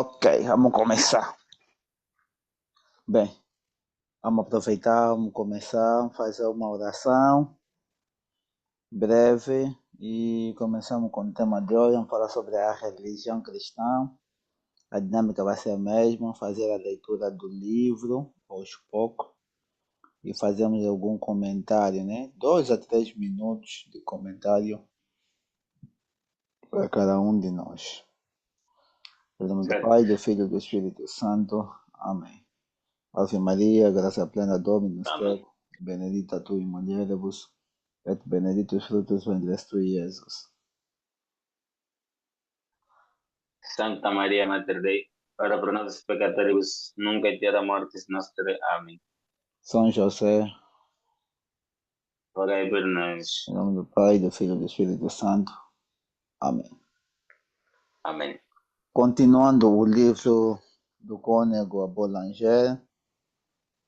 Ok, vamos começar. Bem, vamos aproveitar, vamos começar, fazer uma oração breve e começamos com o tema de hoje. Vamos falar sobre a religião cristã. A dinâmica vai ser a mesma, fazer a leitura do livro aos poucos e fazemos algum comentário, né? 2 a 3 minutos de comentário para cada um de nós. Em nome do Certo. Pai, do Filho e do Espírito Santo. Amém. Ave Maria, graça plena Dominus Amém. tecum, benedicta tu in mulieribus, et benedictus fructus ventris tui, Iesus. Santa Maria, Mater Dei, ora pro nobis peccatoribus, nunc et hora mortis nostre. Amém. São José, Rogai per em nós. nome do Pai, do Filho e do Espírito Santo. Amém. Amém. Continuando o livro do cônego Boulanger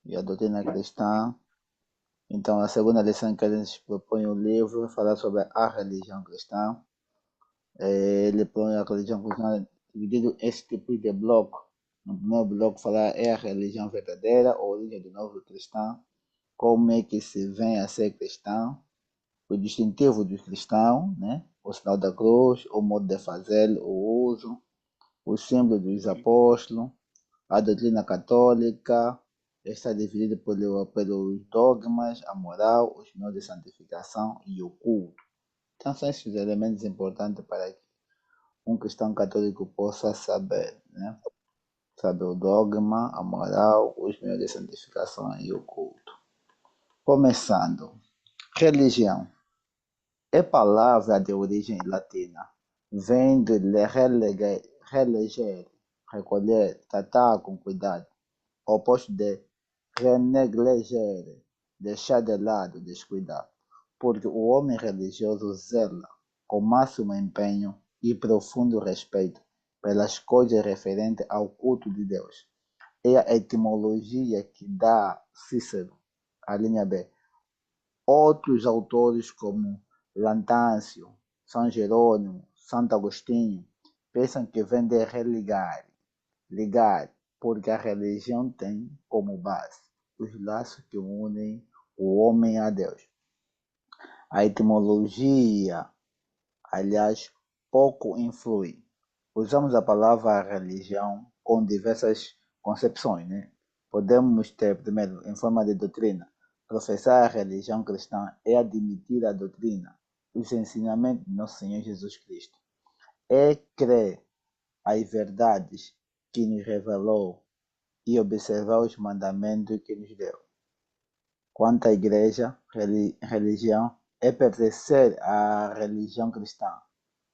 e a doutrina cristã, então a segunda lição que eles propõem o livro falar sobre a religião cristã. Ele põe a religião cristã dividido em esse tipo de bloco. No primeiro bloco falar é a religião verdadeira, a origem do novo cristão, como é que se vem a ser cristão, o distintivo dos cristãos, né? O sinal da cruz, o modo de fazer, o uso, o símbolo dos apóstolos, a doutrina católica, está dividida pelos dogmas, a moral, os meios de santificação e o culto. Então são esses elementos importantes para que um cristão católico possa saber, né? Saber o dogma, a moral, os meios de santificação e o culto. Começando, religião. É palavra de origem latina. Vem de releger, recolher, tratar com cuidado. Oposto de renegligere, deixar de lado, descuidar. Porque o homem religioso zela com máximo empenho e profundo respeito pelas coisas referentes ao culto de Deus. É a etimologia que dá Cícero, a linha B. Outros autores como Lantâncio, São Jerônimo, Santo Agostinho pensam que vem de religar, ligar, porque a religião tem como base os laços que unem o homem a Deus. A etimologia, aliás, pouco influi. Usamos a palavra religião com diversas concepções, né? Podemos ter, primeiro, em forma de doutrina, professar a religião cristã é admitir a doutrina, os ensinamentos de nosso Senhor Jesus Cristo. É crer as verdades que nos revelou e observar os mandamentos que nos deu. Quanto à igreja, religião é pertencer à religião cristã,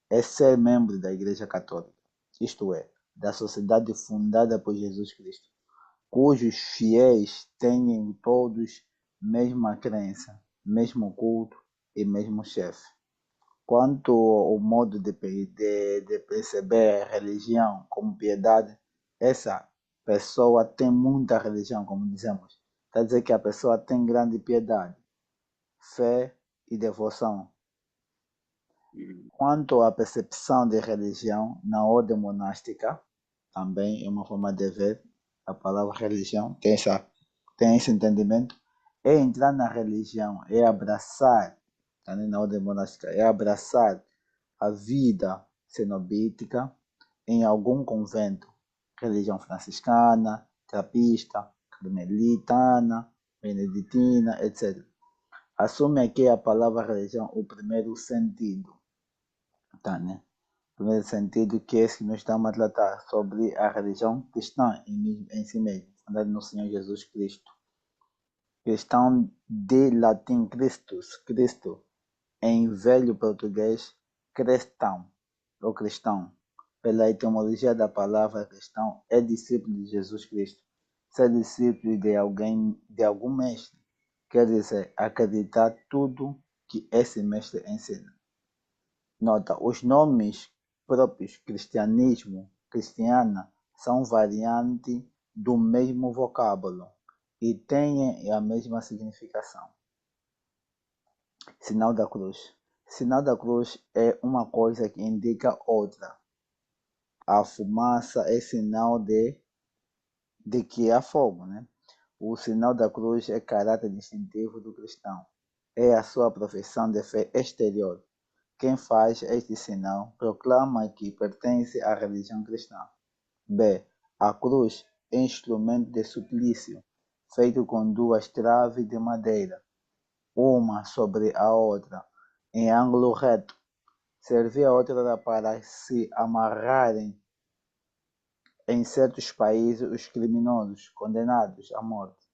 é ser membro da Igreja Católica, isto é, da sociedade fundada por Jesus Cristo, cujos fiéis têm todos mesma crença, mesmo culto e mesmo chefe. Quanto ao modo de perceber a religião como piedade, essa pessoa tem muita religião, como dizemos. Quer dizer que a pessoa tem grande piedade, fé e devoção. Quanto à percepção de religião na ordem monástica, também é uma forma de ver a palavra religião, tem esse entendimento. É entrar na religião, é abraçar, também na ordem monástica, é abraçar a vida cenobítica em algum convento, religião franciscana, trapista, carmelitana, beneditina, etc. Assume aqui a palavra religião o primeiro sentido, tá, né? O primeiro sentido que é esse que nós estamos a tratar sobre a religião cristã em si mesmo, fundada no Senhor Jesus Cristo. Cristão de latim Christus, Cristo, em velho português, cristão ou cristão. Pela etimologia da palavra cristão, é discípulo de Jesus Cristo. Ser discípulo de alguém, de algum mestre, quer dizer acreditar tudo que esse mestre ensina. Nota, os nomes próprios cristianismo, cristiana, são variantes do mesmo vocábulo e têm a mesma significação. Sinal da cruz. Sinal da cruz é uma coisa que indica outra. A fumaça é sinal de que há fogo, né? O sinal da cruz é caráter distintivo do cristão. É a sua profissão de fé exterior. Quem faz este sinal proclama que pertence à religião cristã. B. A cruz é instrumento de suplício, feito com duas traves de madeira, uma sobre a outra, em ângulo reto. Servia a outra para se amarrarem em certos países os criminosos condenados à morte.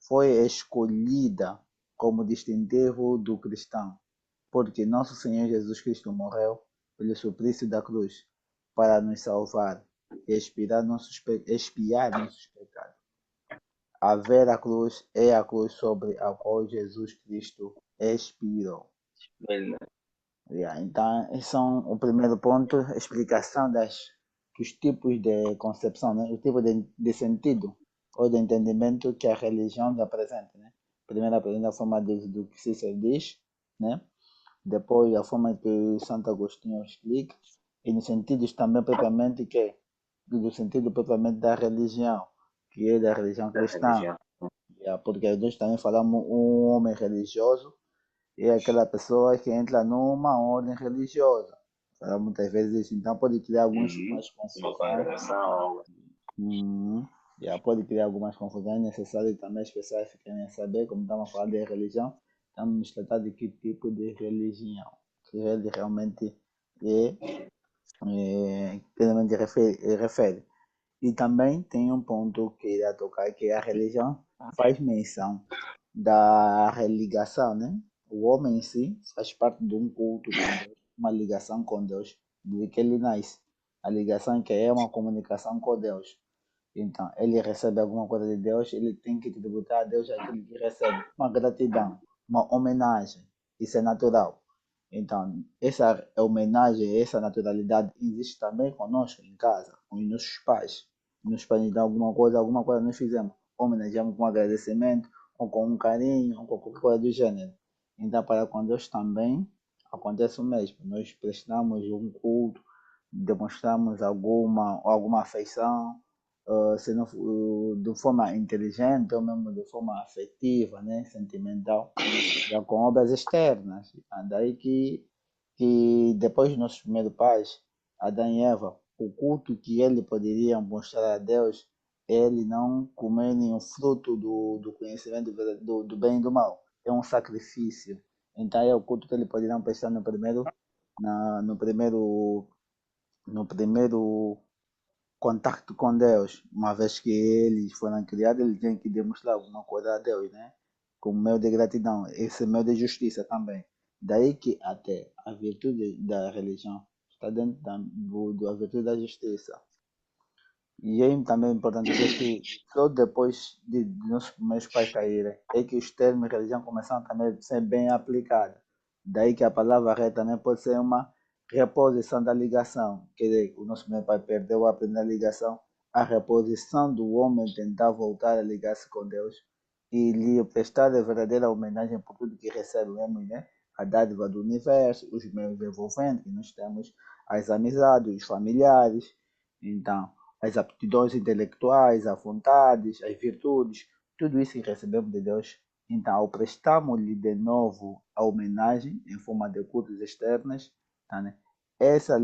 Foi escolhida como distintivo do cristão, porque nosso Senhor Jesus Cristo morreu pelo suplício da cruz para nos salvar e expiar nossos pecados. A vera cruz é a cruz sobre a qual Jesus Cristo expirou. Verdade. Então, esse são o primeiro ponto, a explicação dos tipos de concepção, né? O tipo de sentido ou de entendimento que a religião apresenta. Né? Primeiro apresenta a forma do que se diz, né? Depois a forma que Santo Agostinho explica, e nos sentidos também propriamente do sentido propriamente da religião, que é da religião Da cristã. religião. Porque nós também falamos um homem religioso é aquela pessoa que entra numa ordem religiosa. Muitas vezes, então, pode criar algumas Uhum. Uma confusões. congregação. Uhum. Pode criar algumas confusões necessárias também as pessoas ficarem a saber, como estamos a falar de religião, estamos a tratar de que tipo de religião que ele realmente que realmente refere. E também tem um ponto que irá tocar, que a religião faz menção da religação, né? O homem em si faz parte de um culto com Deus, uma ligação com Deus, desde que ele nasce. A ligação que é uma comunicação com Deus. Então, ele recebe alguma coisa de Deus, ele tem que tributar a Deus aquilo que recebe. Uma gratidão, uma homenagem. Isso é natural. Então, essa homenagem, essa naturalidade existe também conosco em casa, com os nossos pais. Nos pais nos dão alguma coisa nós fizemos. Homenageamos com agradecimento, ou com um carinho, ou com qualquer coisa do gênero. Então, para com Deus também acontece o mesmo. Nós prestamos um culto, demonstramos alguma afeição, se não de forma inteligente ou mesmo de forma afetiva, né, sentimental, já com obras externas. Daí que depois dos nossos primeiros pais, Adão e Eva, o culto que ele poderia mostrar a Deus, ele não comer nenhum fruto do conhecimento do bem e do mal. É um sacrifício. Então é o culto que ele poderia prestar no primeiro, no primeiro contato com Deus, uma vez que eles foram criados, eles têm que demonstrar alguma coisa a Deus, né? Como meio de gratidão, esse meio de justiça também. Daí que até a virtude da religião está dentro da virtude da justiça. E é também importante dizer que só depois de nossos meus pais caírem é que os termos de religião começaram também a ser bem aplicados. Daí que a palavra ré também pode ser uma reposição da ligação. Quer dizer, o nosso meu pai perdeu a primeira ligação, a reposição do homem tentar voltar a ligar-se com Deus e lhe prestar a verdadeira homenagem por tudo que recebe mesmo, né? A dádiva do universo, os meios envolventes que nós temos, as amizades, os familiares. Então, as aptidões intelectuais, as vontades, as virtudes, tudo isso que recebemos de Deus. Então, ao prestarmos-lhe de novo a homenagem em forma de cultos externos, tá, né? essa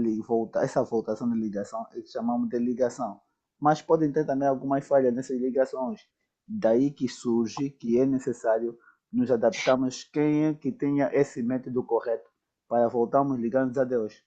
voltação de ligação é que chamamos de ligação. Mas podem ter também algumas falhas nessas ligações. Daí que surge que é necessário nos adaptarmos quem é que tenha esse método correto para voltarmos ligados a Deus.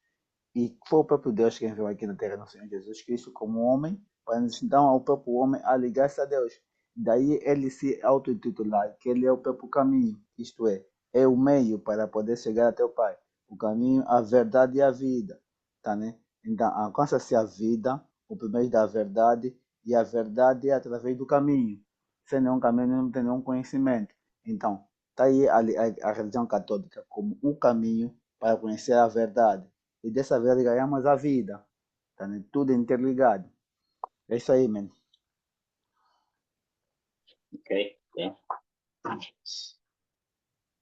E foi o próprio Deus quem veio aqui na terra, no Senhor Jesus Cristo, como homem, para nos dar ao próprio homem a ligar-se a Deus. Daí ele se auto-intitular que ele é o próprio caminho, isto é o meio para poder chegar até o Pai. O caminho, a verdade e a vida. Tá, né? Então, alcança-se a vida, o primeiro da verdade, e a verdade é através do caminho. Sem nenhum caminho, não tem nenhum conhecimento. Então, está aí a religião católica como o caminho para conhecer a verdade e dessa vez ganhamos a vida. Tá, né? Tudo interligado. É isso aí, mano. Ok, ok.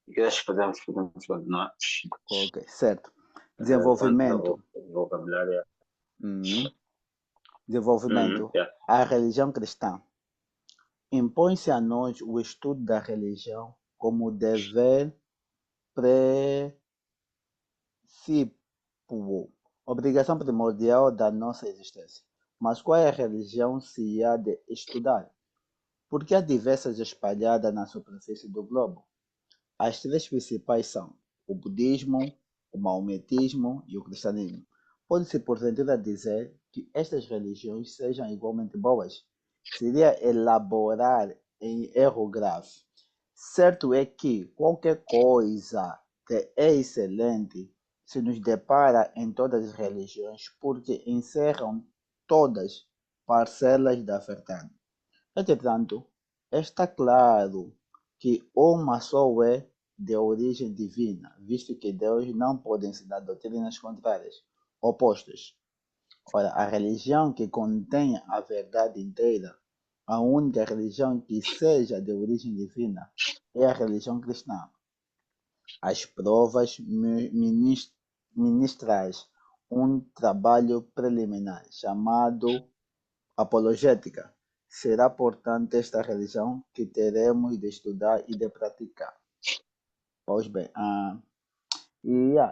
Eu acho que podemos continuar. Ok, certo. Desenvolvimento. O vocabulário. Uhum. desenvolvimento, Yeah. a religião cristã. Impõe-se a nós o estudo da religião como dever precípuo, obrigação primordial da nossa existência. Mas qual é a religião se há de estudar? Porque há diversas espalhadas na superfície do globo. As três principais são o budismo, o maometismo e o cristianismo. Pode-se porventura dizer que estas religiões sejam igualmente boas? Seria elaborar em erro grave. Certo é que qualquer coisa que é excelente se nos depara em todas as religiões, porque encerram todas parcelas da verdade. Entretanto, está claro que uma só é de origem divina, visto que Deus não pode ensinar doutrinas contrárias, opostas. Ora, a religião que contém a verdade inteira, a única religião que seja de origem divina, é a religião cristã. As provas ministrais, um trabalho preliminar chamado apologética. Será, portanto, esta religião que teremos de estudar e de praticar. Pois bem,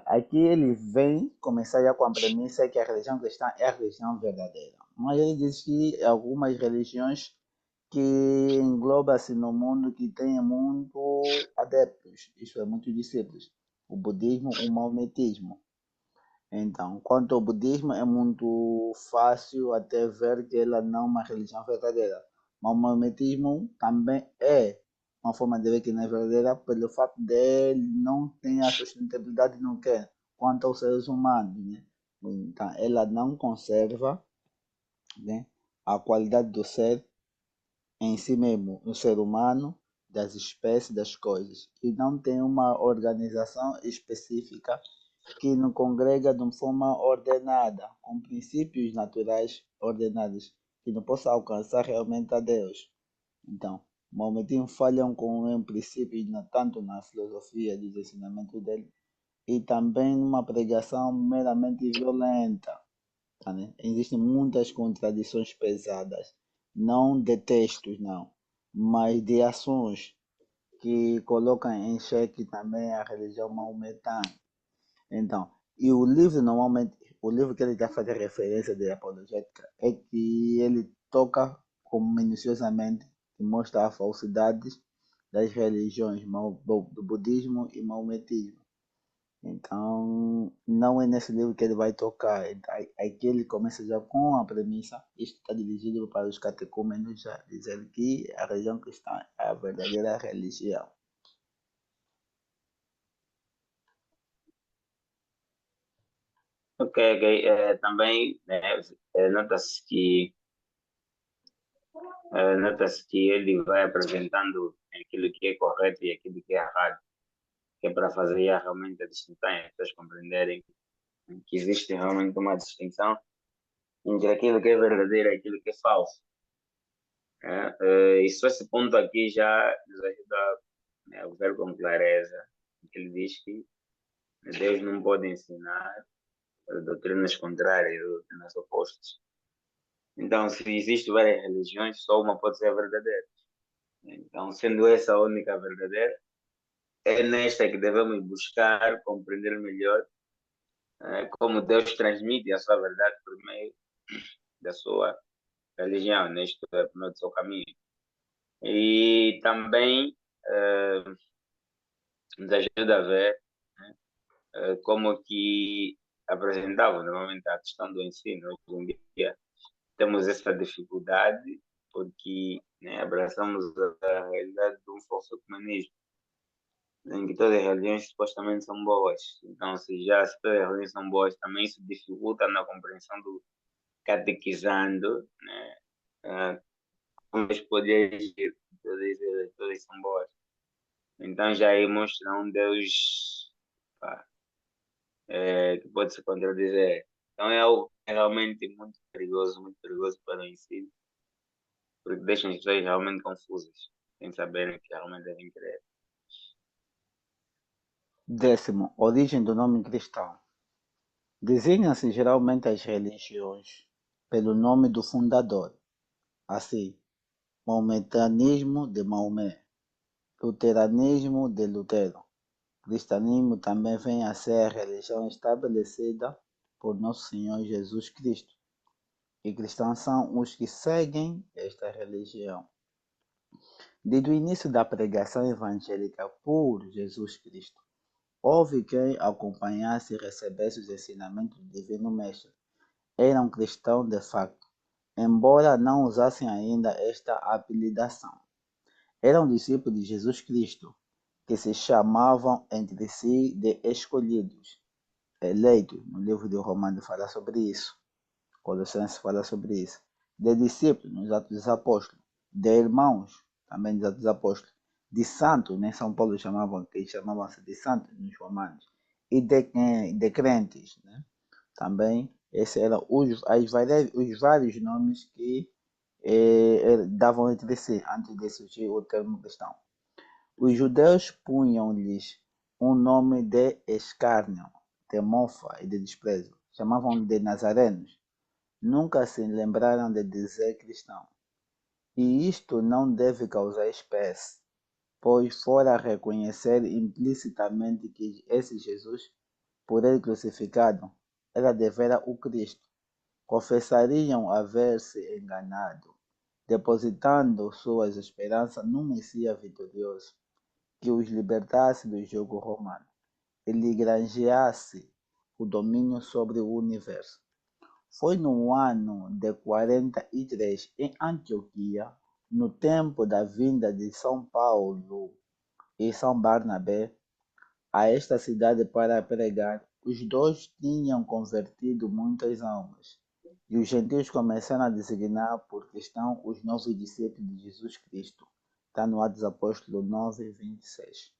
aqui ele vem começar já com a premissa que a religião cristã é a religião verdadeira. Mas ele diz que algumas religiões que engloba-se no mundo que tem muito adeptos, isso é, muitos discípulos. O budismo, o maometismo. Então, quanto ao budismo, é muito fácil até ver que ela não é uma religião verdadeira. Mas o maometismo também é uma forma de ver que não é verdadeira pelo fato de ele não ter a sustentabilidade no que quanto aos seres humanos, né? Então, ela não conserva, né, a qualidade do ser em si mesmo, no ser humano, das espécies, das coisas. E não tem uma organização específica que nos congrega de uma forma ordenada, com princípios naturais ordenados, que não possa alcançar realmente a Deus. Então, Maometismo falham com um princípio tanto na filosofia dos ensinamentos dele e também numa pregação meramente violenta. Tá, né? Existem muitas contradições pesadas, não de textos, não, mas de ações que colocam em xeque também a religião maometana. Então, e o livro normalmente, o livro que ele está fazendo referência de apologética é que ele toca como minuciosamente e mostra as falsidades das religiões do budismo e maometismo. Então, não é nesse livro que ele vai tocar. Aqui ele começa já com a premissa, isto está dirigido para os catecúmenos, já dizendo que a religião cristã é a verdadeira religião. Ok, ok. Também nota-se que ele vai apresentando aquilo que é correto e aquilo que é errado, que é para fazer realmente a distinção e as pessoas compreenderem que existe realmente uma distinção entre aquilo que é verdadeiro e aquilo que é falso. E só esse ponto aqui já nos ajuda, né, a ver com clareza que ele diz que Deus não pode ensinar doutrinas contrárias, doutrinas opostas. Então, se existem várias religiões, só uma pode ser a verdadeira. Então, sendo essa a única verdadeira, é nesta que devemos buscar compreender melhor como Deus transmite a sua verdade por meio da sua religião, neste por meio do seu caminho. E também nos ajuda a ver, né, como que apresentava normalmente a questão do ensino. Hoje em dia temos essa dificuldade porque, né, abraçamos a realidade de um falso ecumenismo, em que todas as religiões supostamente são boas. Então, se todas as religiões são boas, também isso dificulta na compreensão do catequizando, né? Como eles poderiam agir, todas são boas. Então, já aí mostra um Deus, pá, que pode se contradizer. Então, é algo realmente muito perigoso para o ensino, porque deixa as pessoas realmente confusas, sem saberem o que realmente devem crer. Décimo, origem do nome cristão. Desenham-se geralmente as religiões pelo nome do fundador, assim, maometanismo de Maomé, luteranismo de Lutero. Cristianismo também vem a ser a religião estabelecida por Nosso Senhor Jesus Cristo, e cristãos são os que seguem esta religião. Desde o início da pregação evangélica por Jesus Cristo, houve quem acompanhasse e recebesse os ensinamentos do Divino Mestre. Eram cristãos de facto, embora não usassem ainda esta apelidação. Eram discípulos de Jesus Cristo, que se chamavam entre si de escolhidos, eleitos. No livro de Romanos fala sobre isso. Colossenses fala sobre isso. De discípulos, nos Atos dos Apóstolos. De irmãos, também nos Atos dos Apóstolos. De santos, né? São Paulo chamavam, que chamavam-se de santos nos Romanos. E de crentes, né? Também, esses eram os vários nomes que davam entre si, antes de surgir o termo cristão. Os judeus punham-lhes um nome de escárnio, de mofa e de desprezo. Chamavam de nazarenos. Nunca se lembraram de dizer cristão. E isto não deve causar espécie, pois fora reconhecer implicitamente que esse Jesus, por ele crucificado, era devera o Cristo. Confessariam haver-se enganado, depositando suas esperanças num Messias vitorioso, que os libertasse do jugo romano e lhe granjeasse o domínio sobre o universo. Foi no ano de 43, em Antioquia, no tempo da vinda de São Paulo e São Barnabé a esta cidade para pregar, os dois tinham convertido muitas almas, e os gentios começaram a designar por cristão os novos discípulos de Jesus Cristo. Está no Atos dos Apóstolos 9, 26.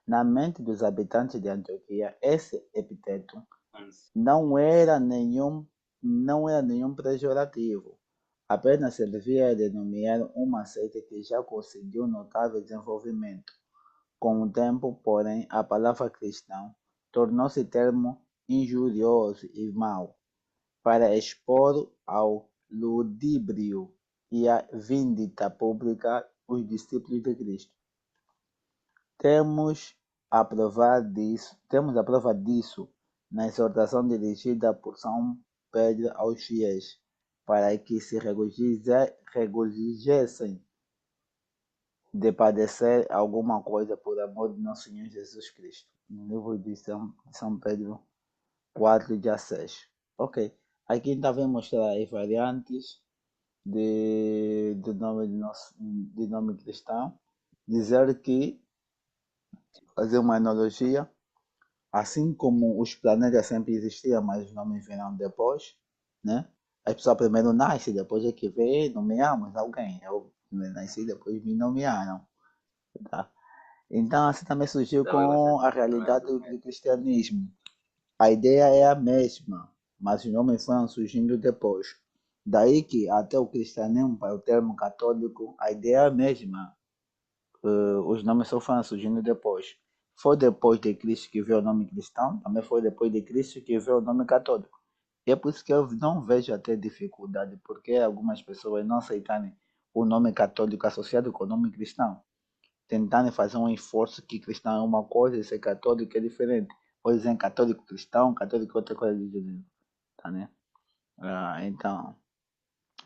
Na mente dos habitantes de Antioquia, esse epíteto não era nenhum pejorativo, apenas servia a denominar uma seita que já conseguiu notável desenvolvimento. Com o tempo, porém, a palavra cristão tornou-se termo injurioso e mau, para expor ao ludíbrio e à vindita pública os discípulos de Cristo. Temos a prova disso na exortação dirigida por São Pedro aos fiéis, para que se regozijessem de padecer alguma coisa por amor de Nosso Senhor Jesus Cristo. No livro de São Pedro 4:16. Ok. Aqui também mostrar as variantes do nome cristão. Dizer que, fazer uma analogia, assim como os planetas sempre existiam, mas os nomes vieram depois, né? As pessoas primeiro nascem, depois é que vê, nomeamos alguém. Eu nasci, depois me nomearam. Tá? Então, assim também surgiu Então, você com a não é realidade do do cristianismo. A ideia é a mesma, mas os nomes foram surgindo depois. Daí que até o cristianismo, para o termo católico, a ideia é a mesma. Os nomes só foram surgindo depois. Foi depois de Cristo que veio o nome cristão, também foi depois de Cristo que veio o nome católico. E é por isso que eu não vejo até dificuldade, porque algumas pessoas não aceitarem o nome católico associado com o nome cristão, tentando fazer um esforço que cristão é uma coisa e ser católico é diferente. Ou dizem católico cristão, católico outra coisa de gênero, tá, né? Então,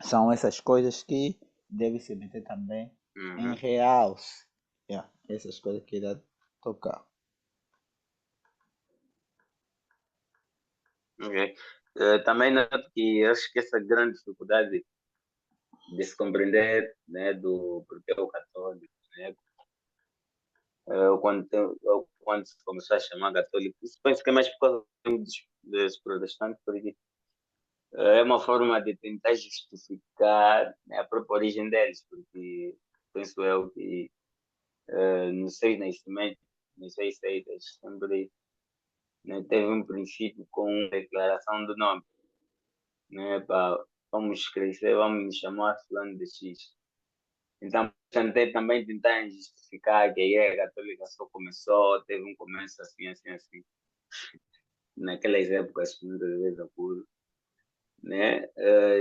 são essas coisas que devem se meter também em Uhum. realce. Essas coisas que irá tocar. Ok. Também noto que eu acho que essa grande dificuldade de se compreender, né, do porquê o católico, né, quando se começou a chamar católico, isso penso que é mais por causa dos protestantes, porque é uma forma de tentar justificar, né, a própria origem deles, porque penso eu que nos seus nascimentos, nos seus seitas, sempre, né, teve um princípio com a declaração do nome, né, para vamos crescer, vamos nos chamar fulano de X. Então, tentei também tentar justificar que a Igreja Católica só começou, teve um começo assim, assim, assim. Naquelas épocas, muitas vezes, né?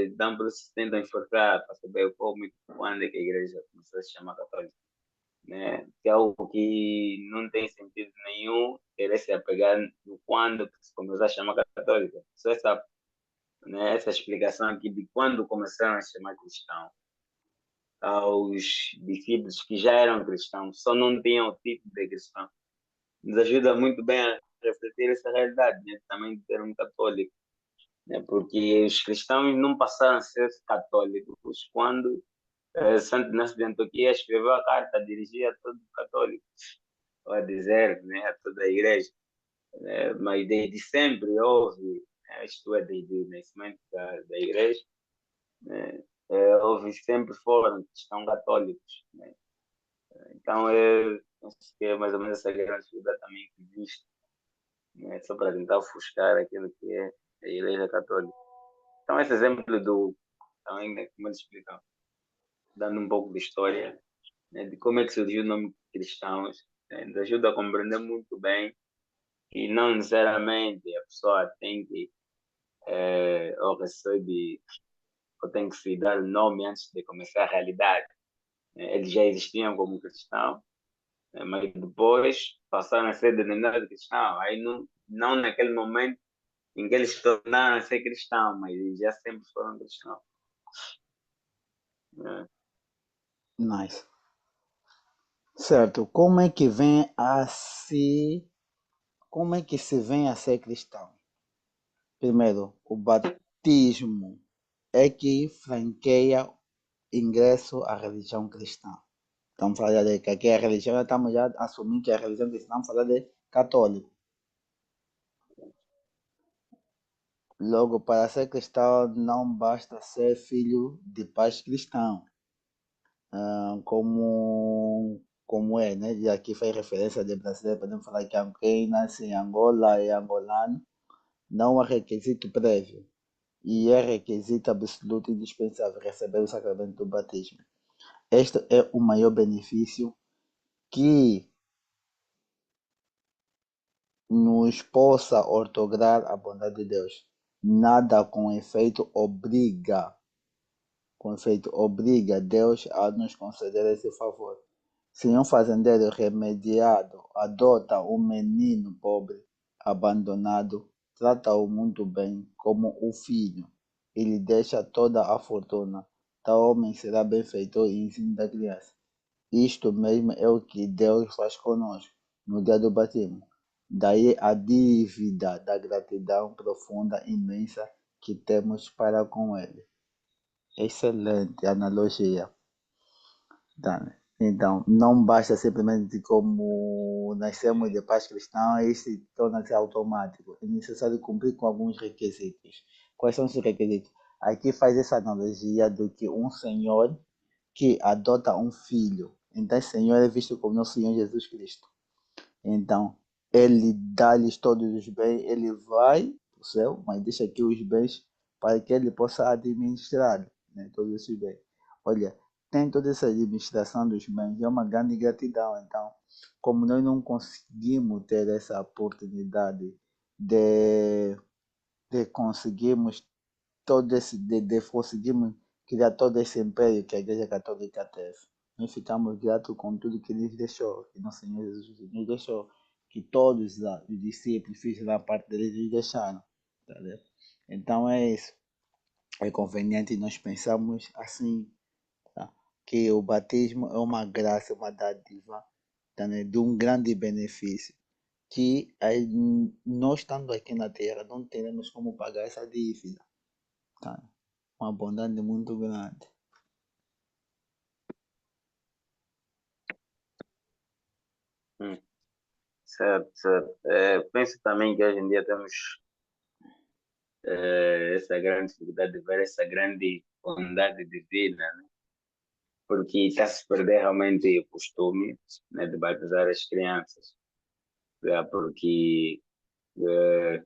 Então, por isso tentam esforçar para saber como e quando é que a igreja começou a se chamar católica, né? Que é algo que não tem sentido nenhum querer se apegar no quando que se começou a chamar católica. Só essa, né, essa explicação aqui de quando começaram a chamar cristão aos discípulos que já eram cristãos, só não tinham o título de cristão. Nos ajuda muito bem a refletir essa realidade, né? Também de ter um católico, né? Porque os cristãos não passaram a ser católicos quando Santo Inácio de Antioquia escreveu a carta, dirigia a todos os católicos, a dizer, né, a toda a igreja, né? Mas desde sempre houve, né, isto é, desde o nascimento da igreja, né, houve sempre foram cristãos católicos, né? Então, acho que é mais ou menos essa grande dificuldade também que existe, né? Só para tentar ofuscar aquilo que é a Igreja Católica. Então, esse exemplo do, também, né, como eles explicam, dando um pouco de história, né, de como é que surgiu o nome cristãos, né, nos ajuda a compreender muito bem que não necessariamente a pessoa tem que, ou recebe, ou tem que se dar o nome antes de começar a realidade, né? Eles já existiam como cristãos, mas depois passaram a ser denominados cristãos. Aí não naquele momento em que eles se tornaram a ser cristãos, mas eles já sempre foram cristãos, né? Nice. Certo. Como é que se vem a ser cristão? Primeiro, o batismo é que franqueia ingresso à religião cristã. Estamos falando de que aqui é a religião, estamos já assumindo que é a religião cristã, estamos falando de católico. Logo, para ser cristão, não basta ser filho de pais cristãos, como é, né? E aqui faz referência de brasileiro, podemos falar que quem nasce em Angola é angolano, não há requisito prévio e é requisito absoluto e indispensável receber o sacramento do batismo. Este é o maior benefício que nos possa ortograr a bondade de Deus. Nada com efeito obriga Deus a nos conceder esse favor. Se um fazendeiro remediado adota um menino pobre, abandonado, trata-o muito bem como o filho e lhe deixa toda a fortuna, tal homem será benfeitor e ensino da criança. Isto mesmo é o que Deus faz conosco no dia do batismo. Daí a dívida da gratidão profunda, imensa que temos para com Ele. Excelente analogia, Dani. Então, não basta simplesmente como nascemos de pais cristãos e se torna-se automático. É necessário cumprir com alguns requisitos. Quais são esses requisitos? Aqui faz essa analogia do que um senhor que adota um filho. Então, esse senhor é visto como nosso Senhor Jesus Cristo. Então, ele dá-lhes todos os bens, ele vai para o céu, mas deixa aqui os bens para que ele possa administrar, né, todos esses bens. Olha, tem toda essa administração dos bens, é uma grande gratidão. Então, como nós não conseguimos ter essa oportunidade de, de conseguirmos de conseguirmos criar todo esse império que a Igreja Católica teve. Nós ficamos gratos com tudo que ele deixou, que nosso Senhor Jesus nos deixou, que todos os discípulos fizeram a parte deles e deixaram. Tá vendo? Então é isso. É conveniente nós pensarmos assim, tá? Que o batismo é uma graça, uma dádiva, tá, né? De um grande benefício. Que nós estando aqui na Terra não teremos como pagar essa dívida. Tá? Uma bondade muito grande. Hum, certo, certo. Penso também que hoje em dia temos essa grande dificuldade de ver essa grande bondade divina, né? Porque está se perder realmente o costume, né, de batizar as crianças, né? Porque eh,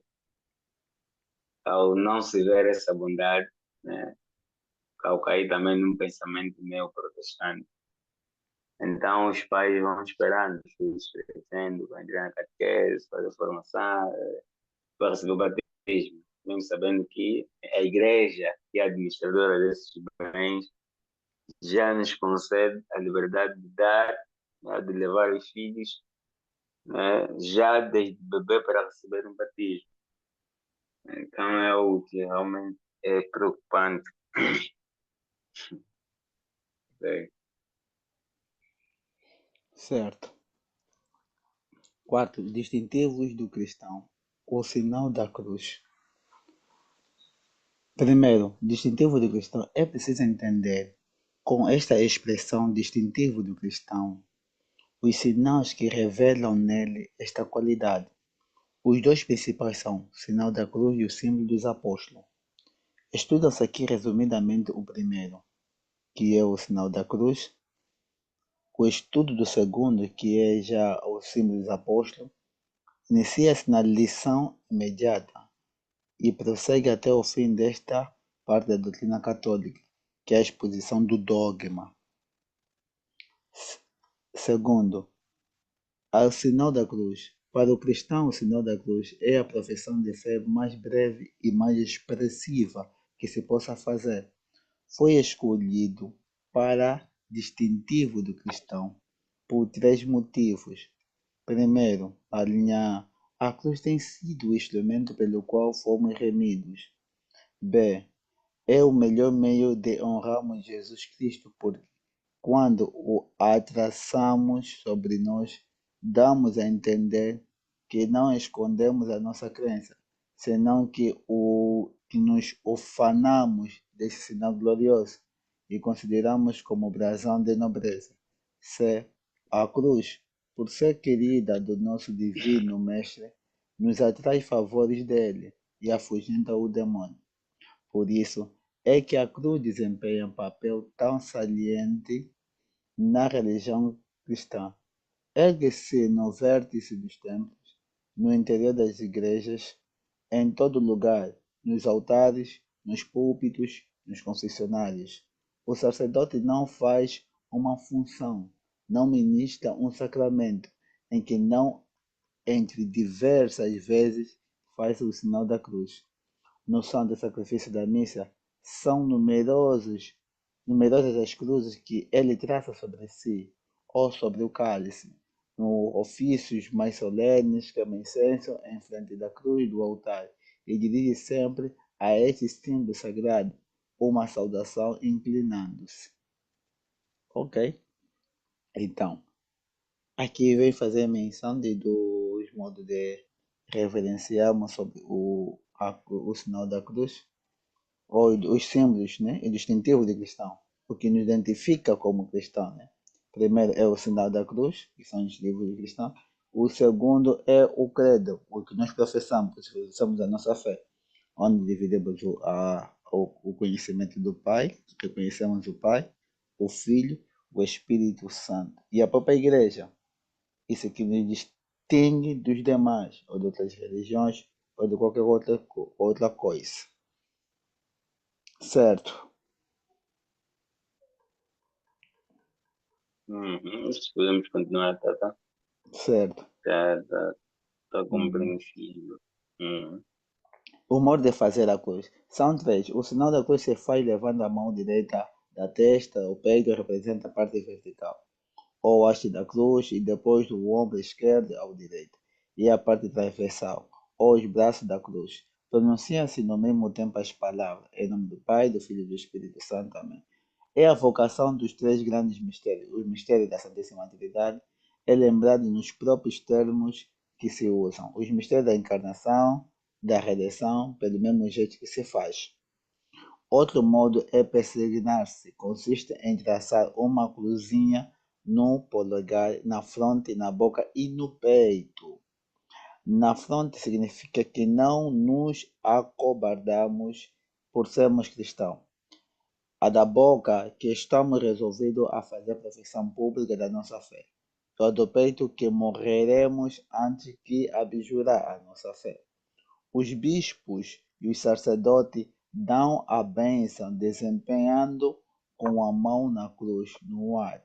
ao não se ver essa bondade, né, ao cair também num pensamento meio protestante, então os pais vão esperando os filhos crescendo, vai entrar na catequese, fazer formação, para receber o batismo. mesmo sabendo que a igreja, que é a administradora desses bens, já nos concede a liberdade de dar, né, de levar os filhos, né, já desde bebê para receber um batismo. Então é algo que realmente é preocupante. É. Certo. Quarto, distintivos do cristão. O sinal da cruz. Primeiro, distintivo do cristão é preciso entender, com esta expressão distintivo do cristão, os sinais que revelam nele esta qualidade. Os dois principais são o sinal da cruz e o símbolo dos apóstolos. Estuda-se aqui resumidamente o primeiro, que é o sinal da cruz, o estudo do segundo, que é já o símbolo dos apóstolos, inicia-se na lição imediata e prossegue até o fim desta parte da doutrina católica, que é a exposição do dogma. Segundo, o sinal da cruz. Para o cristão, o sinal da cruz é a profissão de fé mais breve e mais expressiva que se possa fazer. Foi escolhido para distintivo do cristão por três motivos. Primeiro, a linha A. A cruz tem sido o instrumento pelo qual fomos remidos. B. É o melhor meio de honrarmos Jesus Cristo, porque quando o atraçamos sobre nós, damos a entender que não escondemos a nossa crença, senão que nos ufanamos desse sinal glorioso e consideramos como brasão de nobreza. C. A cruz, por ser querida do nosso divino Mestre, nos atrai favores dele e afugenta o demônio. Por isso é que a cruz desempenha um papel tão saliente na religião cristã. Ergue-se no vértice dos templos, no interior das igrejas, em todo lugar, nos altares, nos púlpitos, nos confessionários. O sacerdote não faz uma função, não ministra um sacramento, em que não, entre diversas vezes, faz o sinal da cruz. No santo sacrifício da missa, são numerosas as cruzes que ele traça sobre si, ou sobre o cálice. No ofícios mais solenes, queima incenso em frente da cruz do altar e dirige sempre a este símbolo sagrado uma saudação inclinando-se. Ok? Então, aqui vem fazer menção de dois modos de reverenciarmos sobre o sinal da cruz ou os símbolos, né, e distintivo de cristão, o que nos identifica como cristão, né? Primeiro é o sinal da cruz, que são os livros de cristão. O segundo é o credo, o que nós professamos a nossa fé, onde dividimos o conhecimento do Pai, reconhecemos o Pai, o Filho, o Espírito Santo e a própria igreja. Isso que nos distingue dos demais, ou de outras religiões, ou de qualquer outra coisa. Certo, Uhum. Podemos continuar, tá? certo. Tá Uhum. compreensível. Uhum. O modo de fazer a cruz. São três. O sinal da cruz se faz levando a mão direita da testa, o peito representa a parte vertical, ou haste da cruz, e depois do ombro esquerdo ao direito, e a parte transversal, ou os braços da cruz. Pronunciam-se no mesmo tempo as palavras, em nome do Pai, do Filho e do Espírito Santo. Amém. É a vocação dos três grandes mistérios. O mistério da Santíssima Trindade é lembrado nos próprios termos que se usam. Os mistérios da encarnação, da redenção, pelo mesmo jeito que se faz. Outro modo é peregrinar-se. Consiste em traçar uma cruzinha no polegar, na fronte, na boca e no peito. Na fronte significa que não nos acobardamos por sermos cristãos. A da boca, que estamos resolvidos a fazer a profissão pública da nossa fé. E a do peito, que morreremos antes que abjurar a nossa fé. Os bispos e os sacerdotes dão a bênção desempenhando com a mão na cruz, no ar.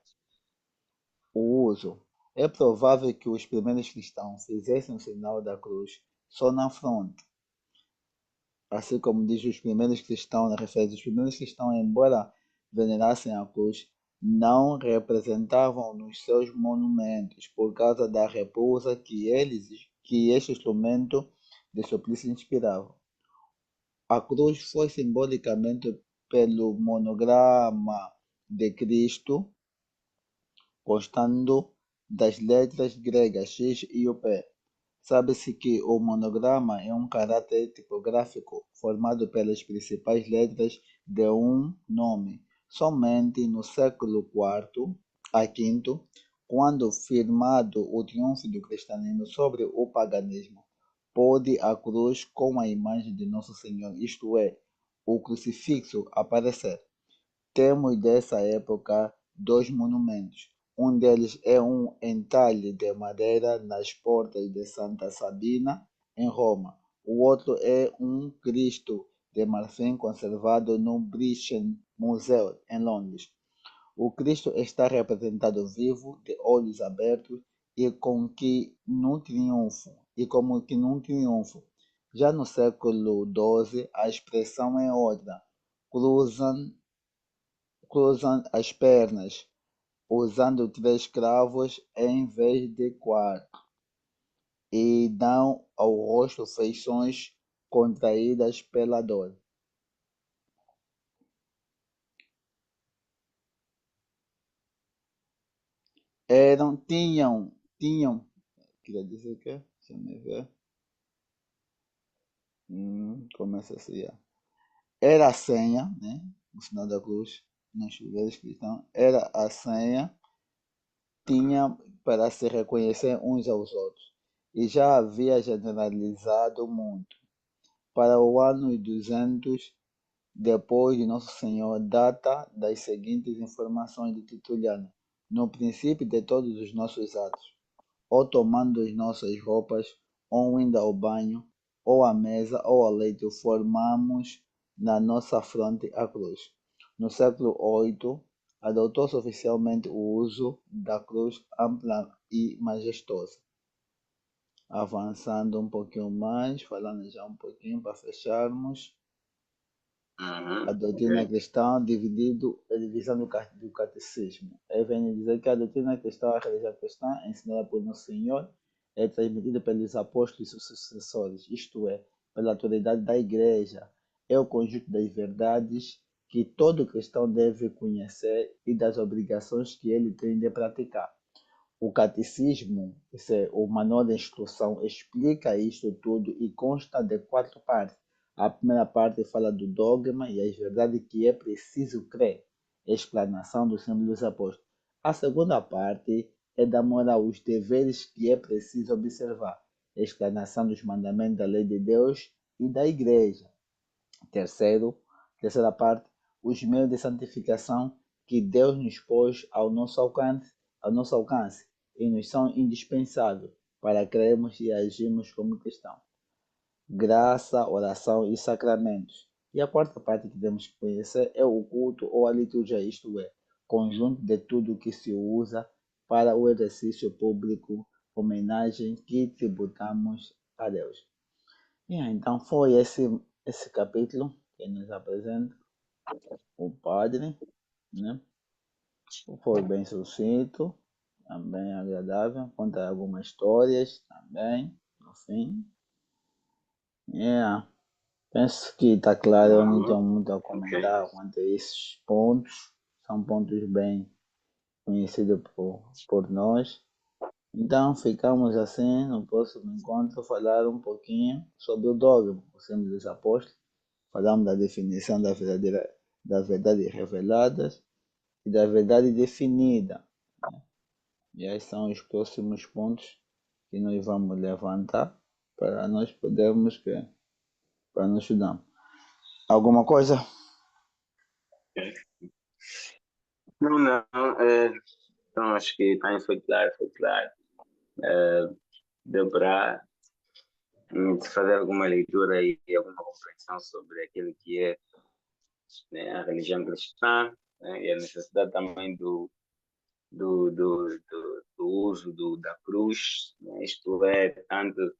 O uso. É provável que os primeiros cristãos fizessem o sinal da cruz só na fronte. assim como diz os primeiros cristãos, na referência, os primeiros cristãos, embora venerassem a cruz, não representavam nos seus monumentos por causa da repulsa que este instrumento de suplício inspirava. A cruz foi simbolicamente pelo monograma de Cristo, constando das letras gregas X e o P. Sabe-se que o monograma é um caráter tipográfico formado pelas principais letras de um nome. Somente no século IV a V, quando firmado o triunfo do cristianismo sobre o paganismo, pôde a cruz com a imagem de Nosso Senhor, isto é, o crucifixo, aparecer. Temos dessa época dois monumentos. Um deles é um entalhe de madeira nas portas de Santa Sabina, em Roma. O outro é um Cristo de marfim conservado no British Museum, em Londres. O Cristo está representado vivo, de olhos abertos e como que num triunfo. Já no século XII, a expressão é outra. Cruzam cruzam as pernas, usando três cravos em vez de quatro, e dão ao rosto feições contraídas pela dor. Tinham, queria dizer que, deixa eu ver, começa assim, ó. Era a senha, né, o sinal da cruz, nos chuveiros cristãos, era a senha, tinha para se reconhecer uns aos outros, e já havia generalizado muito. Para o ano 200 depois de Nosso Senhor, data das seguintes informações de Tertuliano: no princípio de todos os nossos atos, ou tomando as nossas roupas, ou indo ao banho, ou à mesa, ou ao leito, formamos na nossa fronte a cruz. No século VIII, adotou-se oficialmente o uso da cruz ampla e majestosa. Avançando um pouquinho mais, falando já um pouquinho para fecharmos. A doutrina Ok. cristã a divisão do catecismo. Ele vem dizer que a doutrina cristã, a religião cristã, ensinada por Nosso Senhor, é transmitida pelos apóstolos e seus sucessores, isto é, pela autoridade da igreja. É o conjunto das verdades que todo cristão deve conhecer e das obrigações que ele tem de praticar. O catecismo, esse é o manual de instrução, explica isto tudo e consta de quatro partes. A primeira parte fala do dogma e as verdades que é preciso crer, explanação dos símbolos dos apóstolos. A segunda parte é da moral, os deveres que é preciso observar, explanação dos mandamentos da lei de Deus e da igreja. Terceira parte, os meios de santificação que Deus nos pôs ao nosso alcance e nos são indispensáveis para crermos e agirmos como cristãos. Graça, oração e sacramentos. E a quarta parte que temos que conhecer é o culto ou a liturgia, isto é, conjunto de tudo que se usa para o exercício público, homenagem que tributamos a Deus. Então foi esse capítulo que nos apresenta o padre, né? Foi bem sucinto, também agradável, conta algumas histórias também, no fim. Yeah. Penso que está claro, eu não tenho muito a Ok. comentar quanto a esses pontos. São pontos bem conhecidos por nós. Então ficamos assim no próximo encontro falar um pouquinho sobre o dogma, o símbolo dos apóstolos. Falamos da definição da verdade revelada e da verdade definida. E esses são os próximos pontos que nós vamos levantar para nós podermos para nos estudar. Alguma coisa? Não, não. Então, acho que também foi claro, foi claro. Deu para fazer alguma leitura e alguma compreensão sobre aquilo que é, né, a religião cristã, né, e a necessidade também do uso da cruz, né, isto é, tanto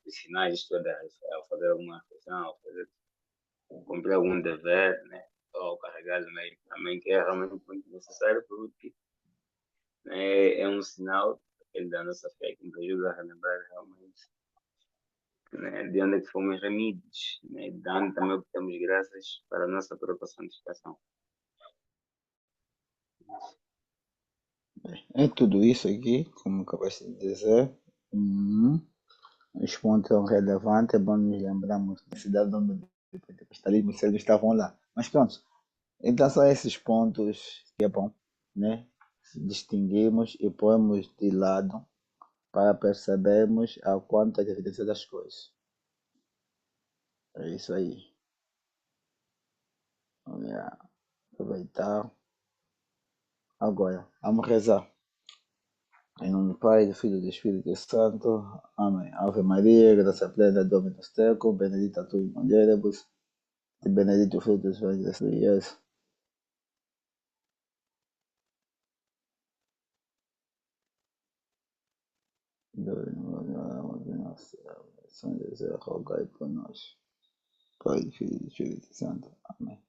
os sinais todas ao fazer alguma refeição, ao fazer, cumprir algum dever, né? Ou carregar o meio também, que é realmente muito necessário, porque né, é um sinal aquele da nossa fé que nos ajuda a relembrar realmente né, de onde é que fomos remidos, né, dando também obtemos graças para a nossa própria santificação. É tudo isso aqui, como acabaste de dizer. Hum, os pontos são relevantes, é bom nos lembrarmos da cidade onde o pentecostalismo eles estavam lá. Mas pronto, então são esses pontos que é bom, né? Distinguimos e põemos de lado para percebermos a quanto a evidência das coisas. É isso aí. Vamos aproveitar. Agora, vamos rezar. Em nome do Pai, do Filho e do Espírito Santo. Amém. Ave Maria, graça plena, Dominus tecum, benedicta tu in mulieribus, e benedictus fructus ventris tui, Jesus. São José, rogai por nós. Pai, Filho e Espírito Santo. Amém.